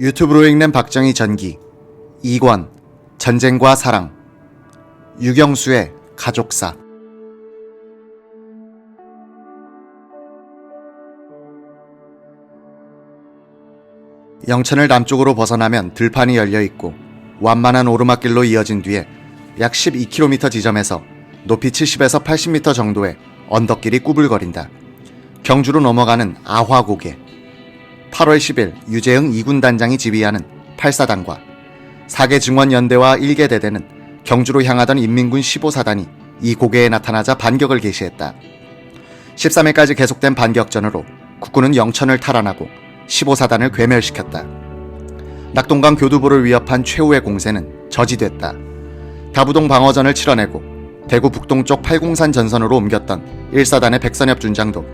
유튜브로 읽는 박정희 전기 2권 전쟁과 사랑 유경수의 가족사. 영천을 남쪽으로 벗어나면 들판이 열려있고 완만한 오르막길로 이어진 뒤에 약 12km 지점에서 높이 70에서 80m 정도의 언덕길이 꾸불거린다. 경주로 넘어가는 아화고개. 8월 10일 유재흥 2군 단장이 지휘하는 8사단과 4개 증원연대와 1개 대대는 경주로 향하던 인민군 15사단이 이 고개에 나타나자 반격을 개시했다. 13일까지 계속된 반격전으로 국군은 영천을 탈환하고 15사단을 괴멸시켰다. 낙동강 교두보를 위협한 최후의 공세는 저지됐다. 다부동 방어전을 치러내고 대구 북동쪽 팔공산 전선으로 옮겼던 1사단의 백선엽 준장도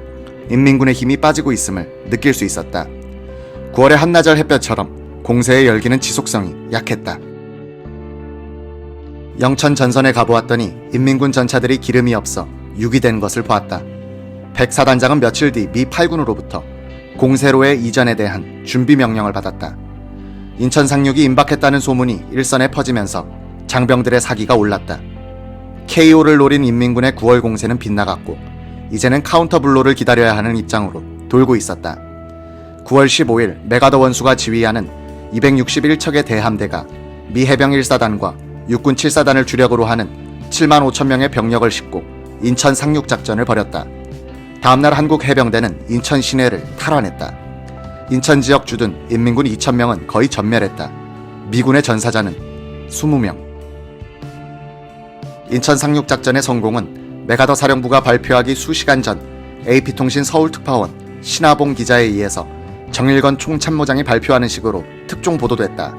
인민군의 힘이 빠지고 있음을 느낄 수 있었다. 9월의 한나절 햇볕처럼 공세의 열기는 지속성이 약했다. 영천 전선에 가보았더니 인민군 전차들이 기름이 없어 유기된 것을 보았다. 백사단장은 며칠 뒤 미 8군으로부터 공세로의 이전에 대한 준비 명령을 받았다. 인천 상륙이 임박했다는 소문이 일선에 퍼지면서 장병들의 사기가 올랐다. KO를 노린 인민군의 9월 공세는 빗나갔고 이제는 카운터 블로를 기다려야 하는 입장으로 돌고 있었다. 9월 15일 메가더 원수가 지휘하는 261척의 대함대가 미 해병 1사단과 육군 7사단을 주력으로 하는 7만 5천 명의 병력을 싣고 인천 상륙작전을 벌였다. 다음날 한국 해병대는 인천 시내를 탈환했다. 인천 지역 주둔 인민군 2,000명은 거의 전멸했다. 미군의 전사자는 20명. 인천 상륙작전의 성공은 메가더 사령부가 발표하기 수시간 전 AP통신 서울특파원 신하봉 기자에 의해서 정일건 총참모장이 발표하는 식으로 특종 보도됐다.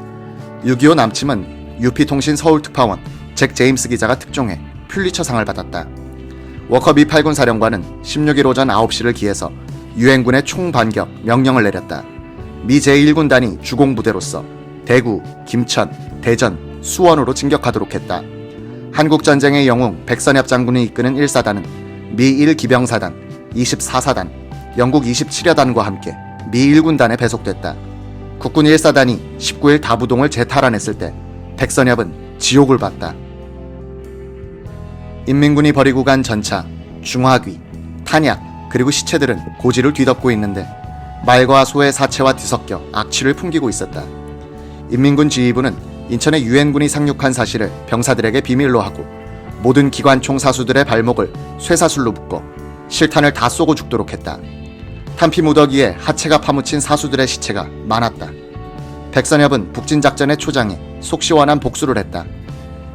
6.25 남침은 UP통신 서울특파원 잭 제임스 기자가 특종해 퓰리처상을 받았다. 워커 미 8군 사령관은 16일 오전 9시를 기해서 유엔군의 총반격 명령을 내렸다. 미 제1군단이 주공부대로서 대구, 김천, 대전, 수원으로 진격하도록 했다. 한국전쟁의 영웅 백선엽 장군이 이끄는 1사단은 미 1기병사단, 24사단, 영국 27여단과 함께 미 1군단에 배속됐다. 국군 1사단이 19일 다부동을 재탈환했을 때 백선엽은 지옥을 봤다. 인민군이 버리고 간 전차, 중화기, 탄약, 그리고 시체들은 고지를 뒤덮고 있는데 말과 소의 사체와 뒤섞여 악취를 풍기고 있었다. 인민군 지휘부는 인천에 유엔군이 상륙한 사실을 병사들에게 비밀로 하고 모든 기관총 사수들의 발목을 쇠사슬로 묶어 실탄을 다 쏘고 죽도록 했다. 탄피 무더기에 하체가 파묻힌 사수들의 시체가 많았다. 백선엽은 북진작전의 초장에 속 시원한 복수를 했다.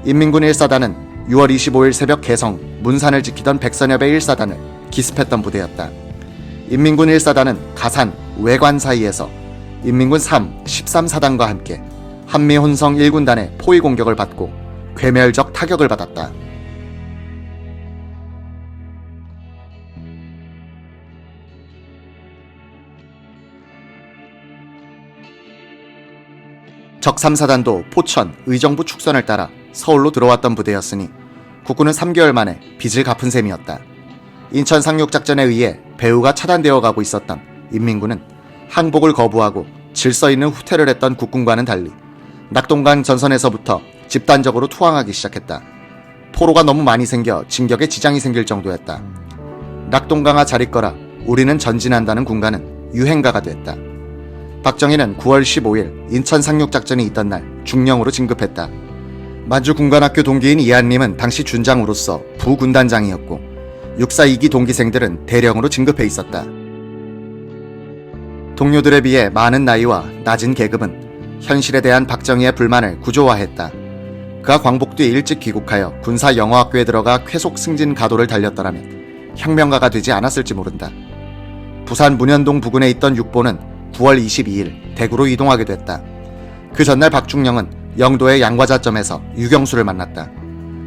인민군 1사단은 6월 25일 새벽 개성, 문산을 지키던 백선엽의 1사단을 기습했던 부대였다. 인민군 1사단은 가산, 외관 사이에서 인민군 3, 13사단과 함께 한미혼성 1군단의 포위 공격을 받고 괴멸적 타격을 받았다. 적 3사단도 포천, 의정부 축선을 따라 서울로 들어왔던 부대였으니 국군은 3개월 만에 빚을 갚은 셈이었다. 인천 상륙작전에 의해 배후가 차단되어 가고 있었던 인민군은 항복을 거부하고 질서 있는 후퇴를 했던 국군과는 달리 낙동강 전선에서부터 집단적으로 투항하기 시작했다. 포로가 너무 많이 생겨 진격에 지장이 생길 정도였다. 낙동강아 잘 있거라 우리는 전진한다는 군가는 유행가가 됐다. 박정희는 9월 15일 인천 상륙작전이 있던 날 중령으로 진급했다. 만주 군관학교 동기인 이한림은 당시 준장으로서 부군단장이었고 6사 2기 동기생들은 대령으로 진급해 있었다. 동료들에 비해 많은 나이와 낮은 계급은 현실에 대한 박정희의 불만을 구조화했다. 그가 광복 뒤 일찍 귀국하여 군사영어학교에 들어가 쾌속 승진 가도를 달렸더라면 혁명가가 되지 않았을지 모른다. 부산 문현동 부근에 있던 육보는 9월 22일 대구로 이동하게 됐다. 그 전날 박중령은 영도의 양과자점에서 유경수를 만났다.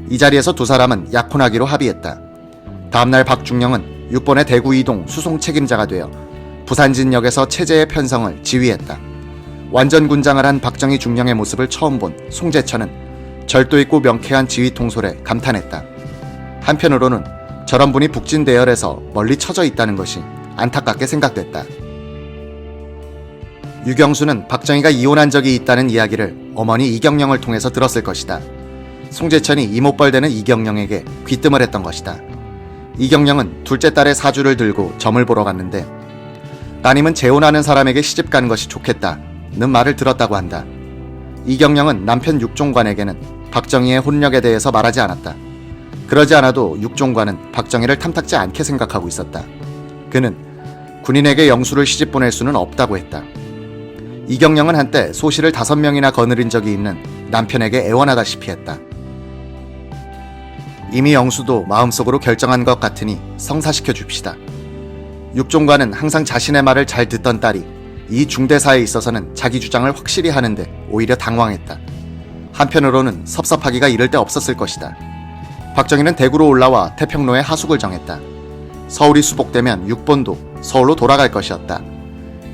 이 자리에서 두 사람은 약혼하기로 합의했다. 다음날 박중령은 6번의 대구 이동 수송 책임자가 되어 부산진역에서 체제의 편성을 지휘했다. 완전 군장을 한 박정희 중령의 모습을 처음 본 송재천은 절도 있고 명쾌한 지휘 통솔에 감탄했다. 한편으로는 저런 분이 북진 대열에서 멀리 처져 있다는 것이 안타깝게 생각됐다. 유경수는 박정희가 이혼한 적이 있다는 이야기를 어머니 이경영을 통해서 들었을 것이다. 송재천이 이모뻘되는 이경영에게 귀뜸을 했던 것이다. 이경영은 둘째 딸의 사주를 들고 점을 보러 갔는데 따님은 재혼하는 사람에게 시집 가는 것이 좋겠다는 말을 들었다고 한다. 이경영은 남편 육종관에게는 박정희의 혼력에 대해서 말하지 않았다. 그러지 않아도 육종관은 박정희를 탐탁지 않게 생각하고 있었다. 그는 군인에게 영수를 시집 보낼 수는 없다고 했다. 이경영은 한때 소시를 5명이나 거느린 적이 있는 남편에게 애원하다시피 했다. 이미 영수도 마음속으로 결정한 것 같으니 성사시켜 줍시다. 육종관은 항상 자신의 말을 잘 듣던 딸이 이 중대사에 있어서는 자기 주장을 확실히 하는데 오히려 당황했다. 한편으로는 섭섭하기가 이를 데 없었을 것이다. 박정희는 대구로 올라와 태평로에 하숙을 정했다. 서울이 수복되면 육본도 서울로 돌아갈 것이었다.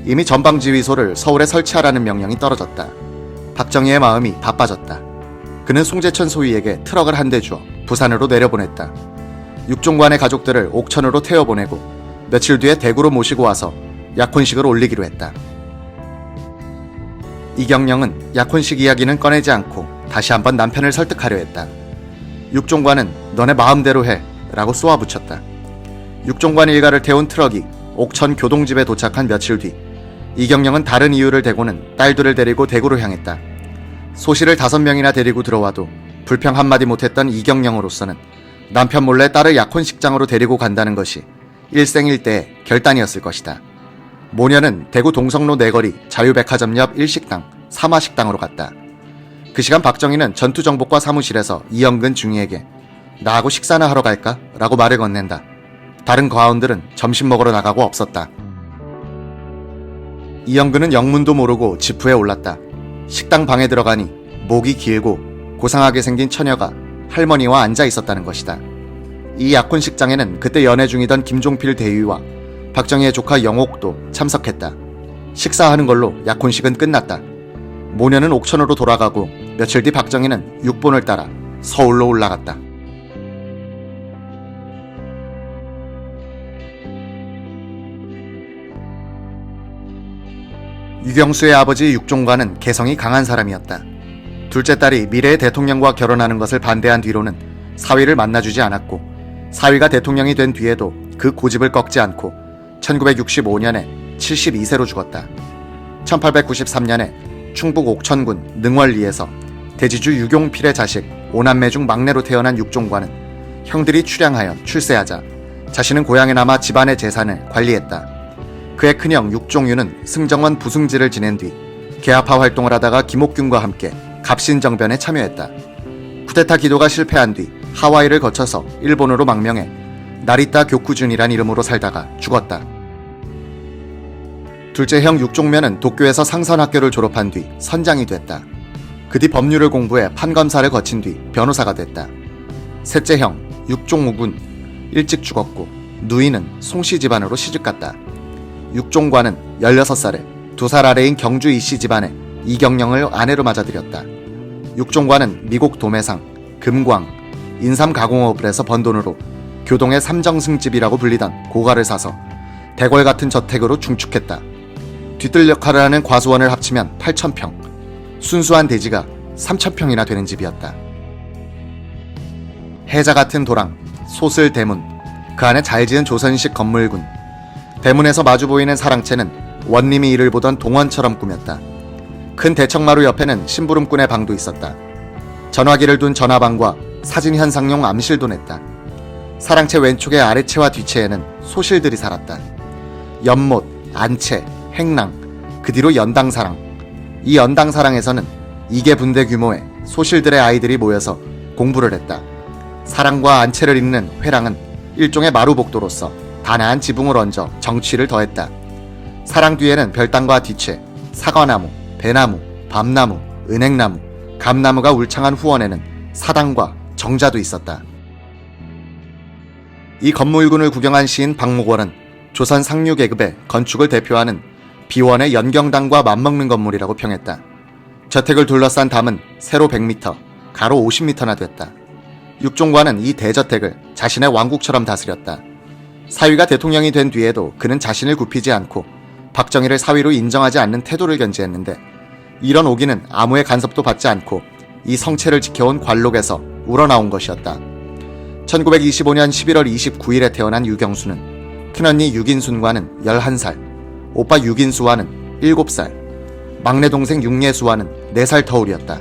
이미 전방지휘소를 서울에 설치하라는 명령이 떨어졌다. 박정희의 마음이 바빠졌다. 그는 송재천 소위에게 트럭을 한 대 주어 부산으로 내려보냈다. 육종관의 가족들을 옥천으로 태워보내고 며칠 뒤에 대구로 모시고 와서 약혼식을 올리기로 했다. 이경영은 약혼식 이야기는 꺼내지 않고 다시 한번 남편을 설득하려 했다. 육종관은 너네 마음대로 해 라고 쏘아붙였다. 육종관 일가를 태운 트럭이 옥천 교동집에 도착한 며칠 뒤 이경영은 다른 이유를 대고는 딸들을 데리고 대구로 향했다. 소시를 5명이나 데리고 들어와도 불평 한마디 못했던 이경영으로서는 남편 몰래 딸을 약혼식장으로 데리고 간다는 것이 일생일대의 결단이었을 것이다. 모녀는 대구 동성로 내거리 자유백화점 옆 일식당 사마식당으로 갔다. 그 시간 박정희는 전투정보과 사무실에서 이영근 중위에게 나하고 식사나 하러 갈까? 라고 말을 건넨다. 다른 과원들은 점심 먹으러 나가고 없었다. 이영근은 영문도 모르고 지프에 올랐다. 식당 방에 들어가니 목이 길고 고상하게 생긴 처녀가 할머니와 앉아 있었다는 것이다. 이 약혼식장에는 그때 연애 중이던 김종필 대위와 박정희의 조카 영옥도 참석했다. 식사하는 걸로 약혼식은 끝났다. 모녀는 옥천으로 돌아가고 며칠 뒤 박정희는 육본을 따라 서울로 올라갔다. 유경수의 아버지 육종관은 개성이 강한 사람이었다. 둘째 딸이 미래의 대통령과 결혼하는 것을 반대한 뒤로는 사위를 만나주지 않았고 사위가 대통령이 된 뒤에도 그 고집을 꺾지 않고 1965년에 72세로 죽었다. 1893년에 충북 옥천군 능월리에서 대지주 유경필의 자식 5남매 중 막내로 태어난 육종관은 형들이 출양하여 출세하자 자신은 고향에 남아 집안의 재산을 관리했다. 그의 큰형 육종유는 승정원 부승지를 지낸 뒤 개화파 활동을 하다가 김옥균과 함께 갑신정변에 참여했다. 쿠데타 기도가 실패한 뒤 하와이를 거쳐서 일본으로 망명해 나리타 교쿠준이란 이름으로 살다가 죽었다. 둘째 형 육종면은 도쿄에서 상선학교를 졸업한 뒤 선장이 됐다. 그 뒤 법률을 공부해 판검사를 거친 뒤 변호사가 됐다. 셋째 형 육종욱은 일찍 죽었고 누이는 송씨 집안으로 시집갔다. 육종관은 16살에 2살 아래인 경주 이씨 집안에 이경영을 아내로 맞아들였다. 육종관은 미국 도매상, 금광, 인삼 가공업을 해서 번 돈으로 교동의 삼정승집이라고 불리던 고가를 사서 대궐 같은 저택으로 중축했다. 뒤뜰 역할을 하는 과수원을 합치면 8,000평, 순수한 대지가 3,000평이나 되는 집이었다. 해자 같은 도랑, 소슬 대문, 그 안에 잘 지은 조선식 건물군, 대문에서 마주 보이는 사랑채는 원님이 이를 보던 동원처럼 꾸몄다. 큰 대청마루 옆에는 심부름꾼의 방도 있었다. 전화기를 둔 전화방과 사진 현상용 암실도 냈다. 사랑채 왼쪽의 아래채와 뒤채에는 소실들이 살았다. 연못, 안채, 행랑, 그 뒤로 연당사랑. 이 연당사랑에서는 2개 분대 규모의 소실들의 아이들이 모여서 공부를 했다. 사랑과 안채를 잇는 회랑은 일종의 마루복도로서 단아한 지붕을 얹어 정취를 더했다. 사랑 뒤에는 별당과 뒤채, 사과나무, 배나무, 밤나무, 은행나무, 감나무가 울창한 후원에는 사당과 정자도 있었다. 이 건물군을 구경한 시인 박목월은 조선 상류계급의 건축을 대표하는 비원의 연경당과 맞먹는 건물이라고 평했다. 저택을 둘러싼 담은 세로 100m, 가로 50m나 됐다. 육종관은 이 대저택을 자신의 왕국처럼 다스렸다. 사위가 대통령이 된 뒤에도 그는 자신을 굽히지 않고 박정희를 사위로 인정하지 않는 태도를 견지했는데 이런 오기는 아무의 간섭도 받지 않고 이 성체를 지켜온 관록에서 우러나온 것이었다. 1925년 11월 29일에 태어난 유경수는 큰언니 유긴순과는 11살, 오빠 유긴수와는 7살, 막내 동생 육예수와는 4살 터울이었다.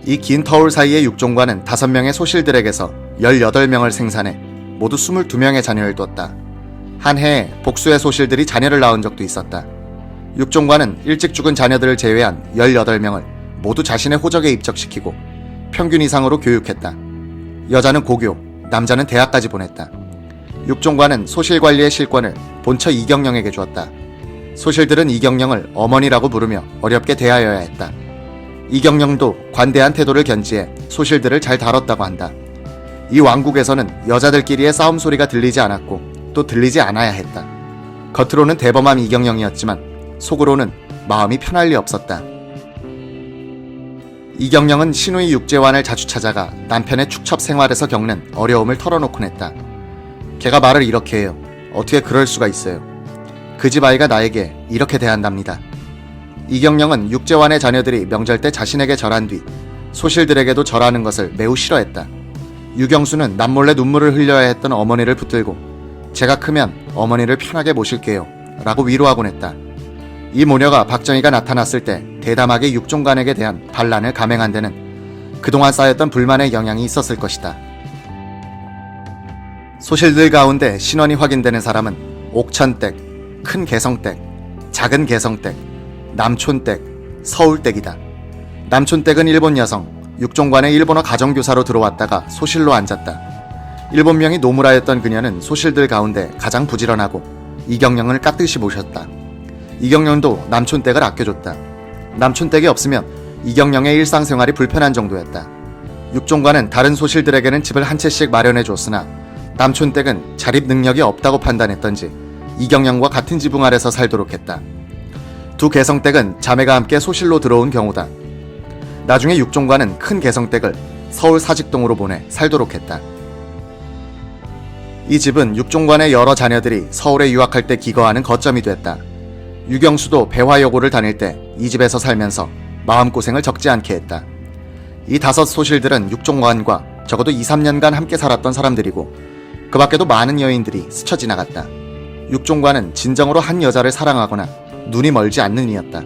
이 긴 터울 사이의 육종과는 5명의 소실들에게서 18명을 생산해 모두 22명의 자녀를 뒀다. 한 해에 복수의 소실들이 자녀를 낳은 적도 있었다. 육종과는 일찍 죽은 자녀들을 제외한 18명을 모두 자신의 호적에 입적시키고 평균 이상으로 교육했다. 여자는 고교, 남자는 대학까지 보냈다. 육종과는 소실 관리의 실권을 본처 이경영에게 주었다. 소실들은 이경영을 어머니라고 부르며 어렵게 대하여야 했다. 이경영도 관대한 태도를 견지해 소실들을 잘 다뤘다고 한다. 이 왕국에서는 여자들끼리의 싸움 소리가 들리지 않았고 또 들리지 않아야 했다. 겉으로는 대범한 이경영이었지만 속으로는 마음이 편할 리 없었다. 이경영은 신우이 육제환을 자주 찾아가 남편의 축첩 생활에서 겪는 어려움을 털어놓곤 했다. 걔가 말을 이렇게 해요. 어떻게 그럴 수가 있어요. 그 집 아이가 나에게 이렇게 대한답니다. 이경영은 육제환의 자녀들이 명절 때 자신에게 절한 뒤 소실들에게도 절하는 것을 매우 싫어했다. 유경수는 남몰래 눈물을 흘려야 했던 어머니를 붙들고 제가 크면 어머니를 편하게 모실게요 라고 위로하곤 했다. 이 모녀가 박정희가 나타났을 때 대담하게 육종간에게 대한 반란을 감행한 데는 그동안 쌓였던 불만의 영향이 있었을 것이다. 소실들 가운데 신원이 확인되는 사람은 옥천댁, 큰 개성댁, 작은 개성댁, 남촌댁, 서울댁이다. 남촌댁은 일본 여성, 육종관의 일본어 가정교사로 들어왔다가 소실로 앉았다. 일본명이 노무라였던 그녀는 소실들 가운데 가장 부지런하고 이경영을 깍듯이 모셨다. 이경영도 남촌댁을 아껴줬다. 남촌댁이 없으면 이경영의 일상생활이 불편한 정도였다. 육종관은 다른 소실들에게는 집을 한 채씩 마련해 줬으나 남촌댁은 자립 능력이 없다고 판단했던지 이경영과 같은 지붕 아래서 살도록 했다. 두 개성댁은 자매가 함께 소실로 들어온 경우다. 나중에 육종관은 큰 개성댁을 서울 사직동으로 보내 살도록 했다. 이 집은 육종관의 여러 자녀들이 서울에 유학할 때 기거하는 거점이 됐다. 유경수도 배화여고를 다닐 때 이 집에서 살면서 마음고생을 적지 않게 했다. 이 5 소실들은 육종관과 적어도 2, 3년간 함께 살았던 사람들이고 그 밖에도 많은 여인들이 스쳐 지나갔다. 육종관은 진정으로 한 여자를 사랑하거나 눈이 멀지 않는 이였다.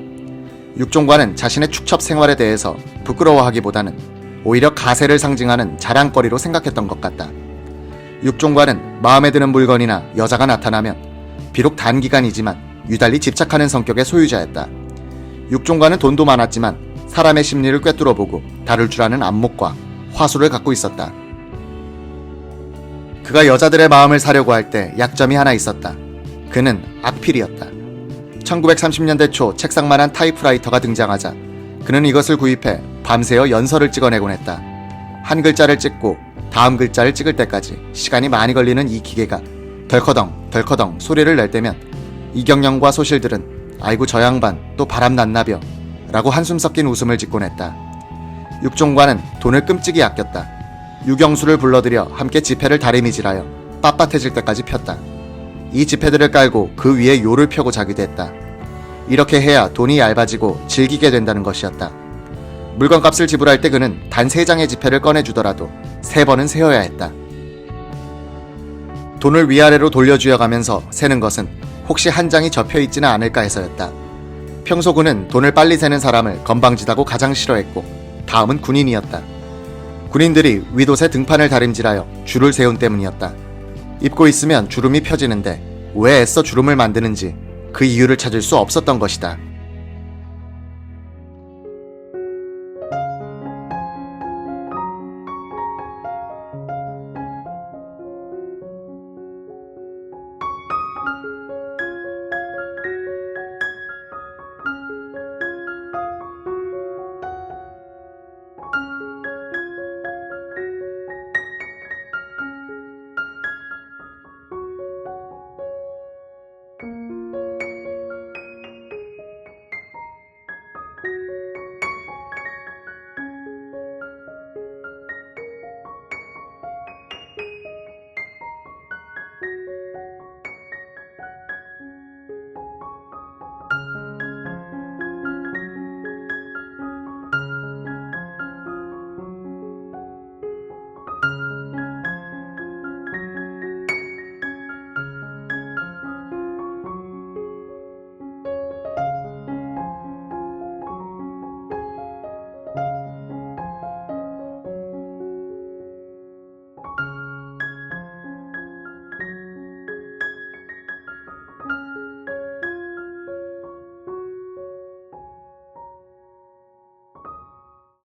육종관은 자신의 축첩 생활에 대해서 부끄러워하기보다는 오히려 가세를 상징하는 자랑거리로 생각했던 것 같다. 육종관은 마음에 드는 물건이나 여자가 나타나면 비록 단기간이지만 유달리 집착하는 성격의 소유자였다. 육종관은 돈도 많았지만 사람의 심리를 꿰뚫어보고 다룰 줄 아는 안목과 화수를 갖고 있었다. 그가 여자들의 마음을 사려고 할 때 약점이 하나 있었다. 그는 악필이었다. 1930년대 초 책상만한 타이프라이터가 등장하자 그는 이것을 구입해 밤새워 연설을 찍어내곤 했다. 한 글자를 찍고 다음 글자를 찍을 때까지 시간이 많이 걸리는 이 기계가 덜커덩 덜커덩 소리를 낼 때면 이경영과 소실들은 아이고 저 양반 또 바람 났나벼 라고 한숨 섞인 웃음을 짓곤 했다. 육종관은 돈을 끔찍이 아꼈다. 유경수를 불러들여 함께 지폐를 다리미질하여 빳빳해질 때까지 폈다. 이 지폐들을 깔고 그 위에 요를 펴고 자기도 했다. 이렇게 해야 돈이 얇아지고 질기게 된다는 것이었다. 물건값을 지불할 때 그는 단 3장의 지폐를 꺼내주더라도 3번은 세어야 했다. 돈을 위아래로 돌려주어가면서 세는 것은 혹시 한 장이 접혀있지는 않을까 해서였다. 평소 그는 돈을 빨리 세는 사람을 건방지다고 가장 싫어했고 다음은 군인이었다. 군인들이 윗옷에 등판을 다림질하여 줄을 세운 때문이었다. 입고 있으면 주름이 펴지는데 왜 애써 주름을 만드는지 그 이유를 찾을 수 없었던 것이다.